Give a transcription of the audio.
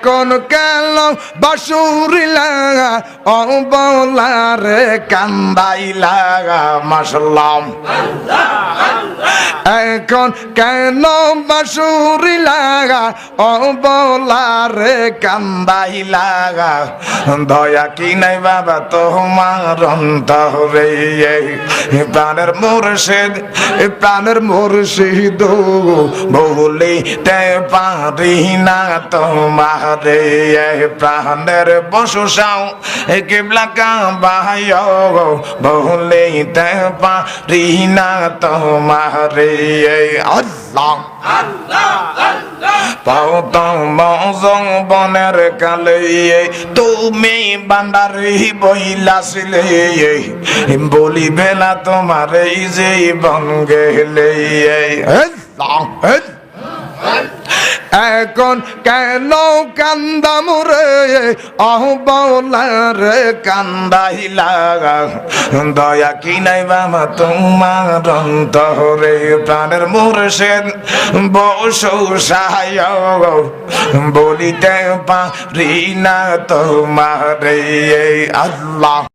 কোন কাল বাসুরিলা অবলারে কান্দাইলা মাশাআল্লাহ এখন কেন বাসুরিলা অবলারে কান্দাইলা দয়া কি নাই বাবা তোমার অন্তরে প্রাণের মুর্শিদ বলিতে পারি না তোমারে প্রাণের বসুসাও কিবলা কাবায় বলিতে পারি না তোমারে আল্লাহ বনের কালে তুমি বান্দারে বইলাছিলে বলিবে না তোমার এই জীবন গেলে এখন কেন কান্দামুরে অবলারে কান্দাইলা দয়া কি নাই বাবা তোমার অন্তরে প্রাণের মুর্শিদ বসু সাহায় বলিতে পারি না তোমারে আল্লাহ।